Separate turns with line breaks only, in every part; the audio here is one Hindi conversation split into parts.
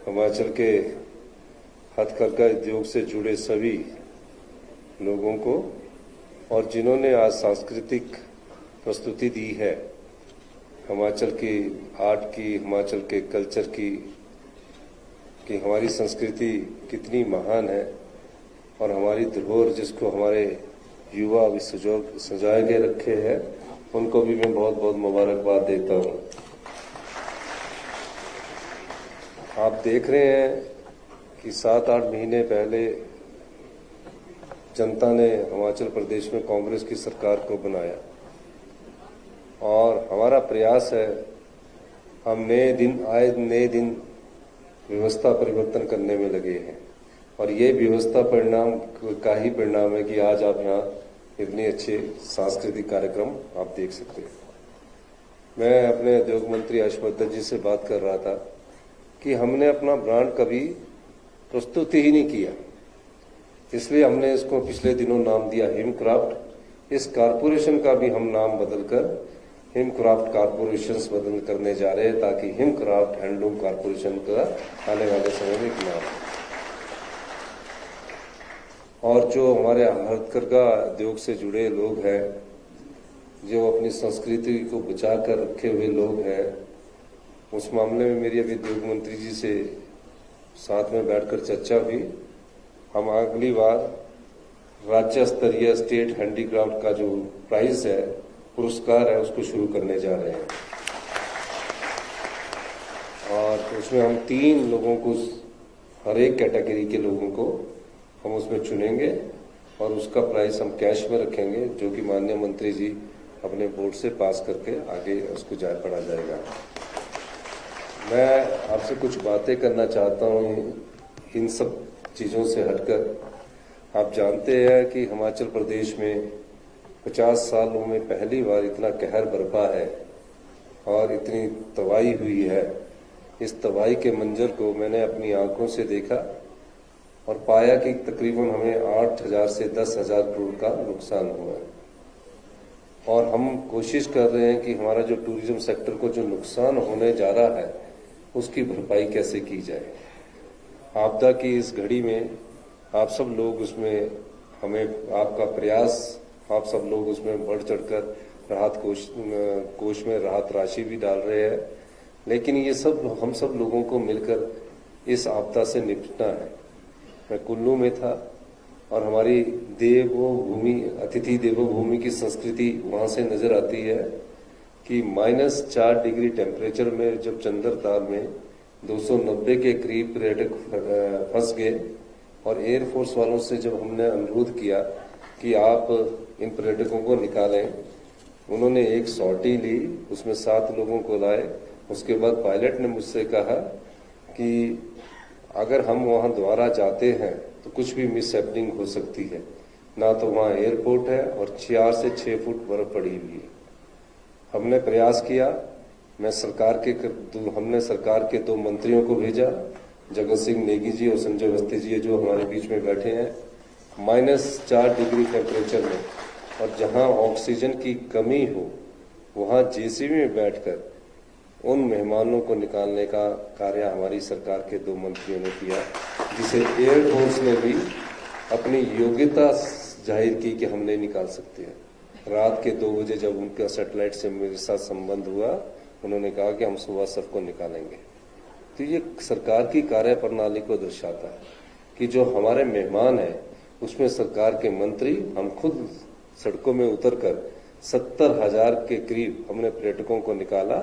हिमाचल के हथकरघा उद्योग से जुड़े सभी लोगों को और जिन्होंने आज सांस्कृतिक प्रस्तुति दी है हिमाचल की आर्ट की, हिमाचल के कल्चर की, कि हमारी संस्कृति कितनी महान है और हमारी धरोहर जिसको हमारे युवा अभी सजाए के रखे हैं, उनको भी मैं बहुत बहुत मुबारकबाद देता हूँ। आप देख रहे हैं कि 7-8 महीने पहले जनता ने हिमाचल प्रदेश में कांग्रेस की सरकार को बनाया और हमारा प्रयास है, हम नए दिन व्यवस्था परिवर्तन करने में लगे हैं और ये व्यवस्था परिणाम का ही परिणाम है कि आज आप यहाँ इतने अच्छे सांस्कृतिक कार्यक्रम आप देख सकते हैं। मैं अपने उद्योग मंत्री हर्षवर्धन जी से बात कर रहा था कि हमने अपना ब्रांड कभी प्रस्तुत ही नहीं किया, इसलिए हमने इसको पिछले दिनों नाम दिया हिमक्राफ्ट। इस कारपोरेशन का भी हम नाम बदलकर हिमक्राफ्ट कारपोरेशंस बदल करने जा रहे हैं ताकि हिमक्राफ्ट हैंडलूम कारपोरेशन का आने वाले समय में एक नाम है। और जो हमारे हथकरघा उद्योग से जुड़े लोग हैं, जो अपनी संस्कृति को बचा कर रखे हुए लोग हैं, उस मामले में मेरी अभी उद्योग मंत्री जी से साथ में बैठकर चर्चा हुई। हम अगली बार राज्य स्तरीय स्टेट हैंडीक्राफ्ट का जो प्राइज है, पुरस्कार है, उसको शुरू करने जा रहे हैं और उसमें हम 3 लोगों को, हर एक कैटेगरी के लोगों को हम उसमें चुनेंगे और उसका प्राइस हम कैश में रखेंगे, जो कि माननीय मंत्री जी अपने बोर्ड से पास करके आगे उसको पढ़ा जाएगा। मैं आपसे कुछ बातें करना चाहता हूँ इन सब चीज़ों से हटकर। आप जानते हैं कि हिमाचल प्रदेश में 50 सालों में पहली बार इतना कहर बरपा है और इतनी तबाही हुई है। इस तबाही के मंजर को मैंने अपनी आंखों से देखा और पाया कि तकरीबन हमें 8,000 से 10,000 करोड़ का नुकसान हुआ है और हम कोशिश कर रहे हैं कि हमारा जो टूरिज्म सेक्टर को जो नुकसान होने जा रहा है उसकी भरपाई कैसे की जाए। आपदा की इस घड़ी में आप सब लोग उसमें, हमें आपका प्रयास, आप सब लोग उसमें बढ़ चढ़कर राहत कोष में राहत राशि भी डाल रहे हैं, लेकिन ये सब हम सब लोगों को मिलकर इस आपदा से निपटना है। मैं कुल्लू में था और हमारी अतिथि देवो भूमि की संस्कृति वहां से नजर आती है कि -4 डिग्री टेम्परेचर में जब चंद्रताल में 290 के करीब पर्यटक फंस गए और एयरफोर्स वालों से जब हमने अनुरोध किया कि आप इन पर्यटकों को निकालें, उन्होंने एक सॉर्टी ली, उसमें 7 लोगों को लाए। उसके बाद पायलट ने मुझसे कहा कि अगर हम वहां दोबारा जाते हैं तो कुछ भी मिस हैपनिंग हो सकती है, ना तो वहां एयरपोर्ट है और 4 से 6 फुट बर्फ पड़ी हुई है। हमने प्रयास किया, हमने सरकार के 2 मंत्रियों को भेजा, जगत सिंह नेगी जी और संजय अवस्थी जी जो हमारे बीच में बैठे हैं, -4 डिग्री टेम्परेचर में, और जहां ऑक्सीजन की कमी हो वहां जेसीबी में बैठकर उन मेहमानों को निकालने का कार्य हमारी सरकार के 2 मंत्रियों ने किया, जिसे एयरफोर्स ने भी अपनी योग्यता जाहिर की कि हम नहीं निकाल सकते हैं। रात के 2 बजे जब उनका सैटेलाइट से मेरे साथ संबंध हुआ, उन्होंने कहा कि हम सुबह सबको निकालेंगे। तो ये सरकार की कार्य प्रणाली को दर्शाता है कि जो हमारे मेहमान हैं उसमें सरकार के मंत्री, हम खुद सड़कों में उतरकर 70,000 के करीब हमने पर्यटकों को निकाला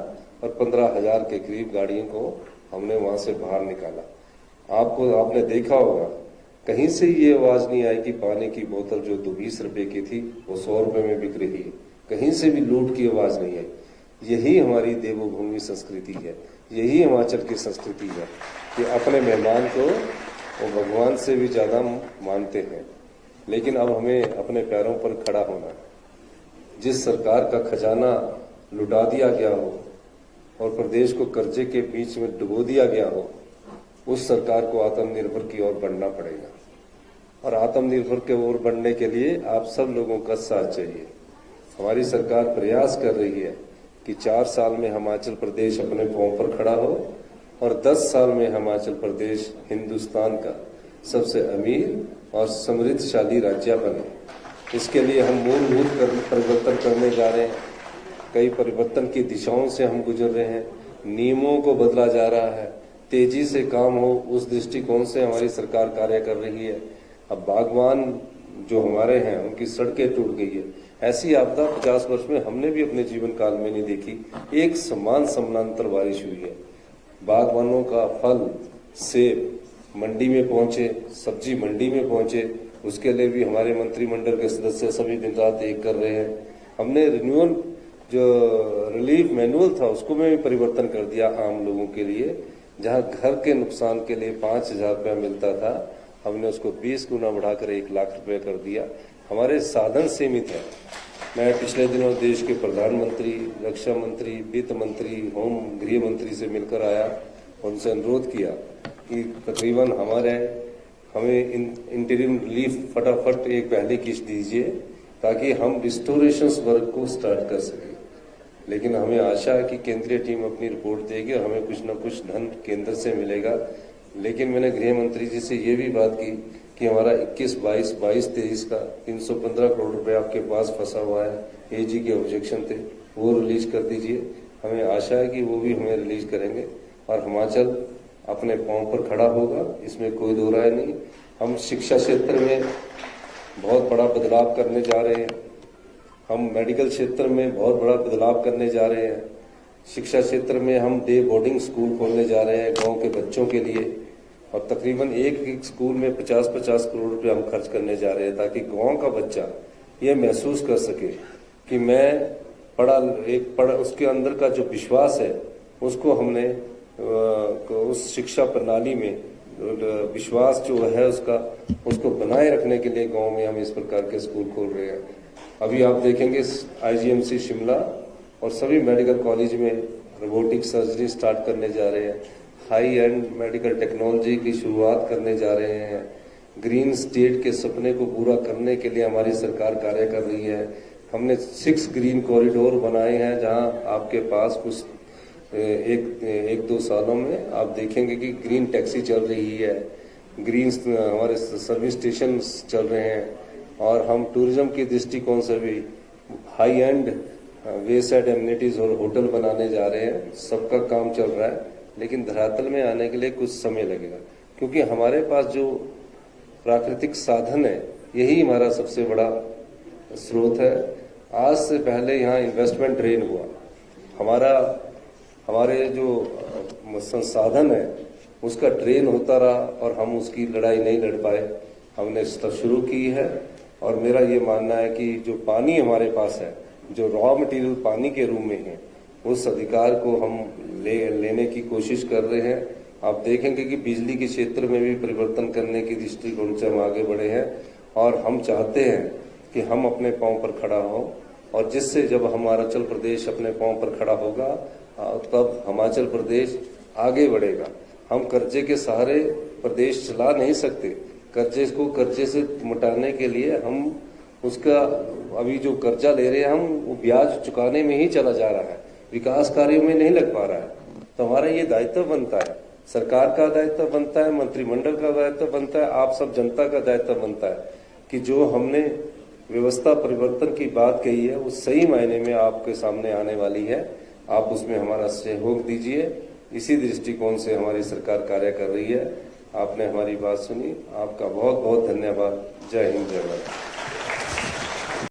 और 15,000 के करीब गाड़ियों को हमने वहां से बाहर निकाला। आपने देखा होगा, कहीं से ये आवाज नहीं आई कि पानी की बोतल जो 20 रुपए की थी वो 100 रुपए में बिक रही है। कहीं से भी लूट की आवाज नहीं आई। यही हमारी देवभूमि संस्कृति है, यही हिमाचल की संस्कृति है कि अपने मेहमान को वो भगवान से भी ज्यादा मानते हैं। लेकिन अब हमें अपने पैरों पर खड़ा होना है। जिस सरकार का खजाना लुटा दिया गया हो और प्रदेश को कर्जे के बीच में डुबो दिया गया हो, उस सरकार को आत्मनिर्भर की ओर बढ़ना पड़ेगा और आत्मनिर्भर की ओर बढ़ने के लिए आप सब लोगों का साथ चाहिए। हमारी सरकार प्रयास कर रही है कि 4 साल में हिमाचल प्रदेश अपने पांव पर खड़ा हो और 10 साल में हिमाचल प्रदेश हिंदुस्तान का सबसे अमीर और समृद्धशाली राज्य बने। इसके लिए हम मूलभूत परिवर्तन करने जा रहे हैं। कई परिवर्तन की दिशाओं से हम गुजर रहे हैं। नियमों को बदला जा रहा है, तेजी से काम हो उस दृष्टिकोण से हमारी सरकार कार्य कर रही है। अब बागवान जो हमारे हैं उनकी सड़कें टूट गई है। ऐसी आपदा 50 वर्ष में हमने भी अपने जीवन काल में नहीं देखी। एक समान समानांतर बारिश हुई है। बागवानों का फल सेब मंडी में पहुंचे, सब्जी मंडी में पहुंचे, उसके लिए भी हमारे मंत्रिमंडल के सदस्य सभी दिन रात एक कर रहे हैं। हमने रिन्यूअल जो रिलीफ मैनुअल था उसको में भी परिवर्तन कर दिया आम लोगों के लिए। जहां घर के नुकसान के लिए 5,000 रुपया मिलता था, हमने उसको 20 गुना बढ़ाकर 1 लाख रुपए कर दिया। हमारे साधन सीमित है। मैं पिछले दिनों देश के प्रधानमंत्री, रक्षा मंत्री, वित्त मंत्री, होम गृह मंत्री से मिलकर आया। उनसे अनुरोध किया कि तकरीबन हमें इंटरिम रिलीफ फटाफट एक पहली किस्त दीजिए ताकि हम रिस्टोरेशन वर्क को स्टार्ट कर सकें। लेकिन हमें आशा है कि केंद्रीय टीम अपनी रिपोर्ट देगी और हमें कुछ न कुछ धन केंद्र से मिलेगा। लेकिन मैंने गृह मंत्री जी से ये भी बात की कि हमारा 21-22-23 का 315 करोड़ रुपए आपके पास फंसा हुआ है, एजी के ऑब्जेक्शन थे, वो रिलीज कर दीजिए। हमें आशा है कि वो भी हमें रिलीज करेंगे और हिमाचल अपने पांव पर खड़ा होगा, इसमें कोई दो राय नहीं। हम शिक्षा क्षेत्र में बहुत बड़ा बदलाव करने जा रहे हैं। हम मेडिकल क्षेत्र में बहुत बड़ा बदलाव करने जा रहे हैं। शिक्षा क्षेत्र में हम डे बोर्डिंग स्कूल खोलने जा रहे हैं गांव के बच्चों के लिए, और तकरीबन एक स्कूल में 50-50 करोड़ रुपए हम खर्च करने जा रहे हैं ताकि गांव का बच्चा ये महसूस कर सके कि मैं उसके अंदर का जो विश्वास है उसको हमने उस शिक्षा प्रणाली में विश्वास जो है उसको बनाए रखने के लिए गांव में हम इस प्रकार के स्कूल खोल रहे हैं। अभी आप देखेंगे IGMC शिमला और सभी मेडिकल कॉलेज में रोबोटिक सर्जरी स्टार्ट करने जा रहे हैं। हाई एंड मेडिकल टेक्नोलॉजी की शुरुआत करने जा रहे हैं। ग्रीन स्टेट के सपने को पूरा करने के लिए हमारी सरकार कार्य कर रही है। हमने 6 ग्रीन कॉरिडोर बनाए हैं जहां आपके पास कुछ एक दो सालों में आप देखेंगे कि ग्रीन टैक्सी चल रही है, ग्रीन हमारे सर्विस स्टेशन चल रहे हैं, और हम टूरिज्म की दृष्टिकोण से भी high and way side amenities और होटल बनाने जा रहे हैं। सबका काम चल रहा है, लेकिन धरातल में आने के लिए कुछ समय लगेगा, क्योंकि हमारे पास जो प्राकृतिक साधन है यही हमारा सबसे बड़ा स्रोत है। आज से पहले यहाँ इन्वेस्टमेंट ड्रेन हुआ, हमारे जो संसाधन है उसका ड्रेन होता रहा और हम उसकी लड़ाई नहीं लड़ पाए। हमने शुरू की है और मेरा ये मानना है कि जो पानी हमारे पास है, जो रॉ मटेरियल पानी के रूप में है, उस अधिकार को हम लेने की कोशिश कर रहे हैं। आप देखेंगे कि बिजली के क्षेत्र में भी परिवर्तन करने की दृष्टिकोण से हम आगे बढ़े हैं और हम चाहते हैं कि हम अपने पांव पर खड़ा हो, और जिससे जब हमारा हिमाचल प्रदेश अपने पांव पर खड़ा होगा तब हिमाचल प्रदेश आगे बढ़ेगा। हम कर्जे के सहारे प्रदेश चला नहीं सकते। कर्जे से मुटाने के लिए हम उसका अभी जो कर्जा ले रहे हैं हम वो ब्याज चुकाने में ही चला जा रहा है, विकास कार्यों में नहीं लग पा रहा है। तो हमारा ये दायित्व बनता है, सरकार का दायित्व बनता है, मंत्रिमंडल का दायित्व बनता है, आप सब जनता का दायित्व बनता है कि जो हमने व्यवस्था परिवर्तन की बात कही है वो सही मायने में आपके सामने आने वाली है। आप उसमें हमारा सहयोग दीजिए। इसी दृष्टिकोण से हमारी सरकार कार्य कर रही है। आपने हमारी बात सुनी, आपका बहुत बहुत धन्यवाद। जय हिंद, जय भारत।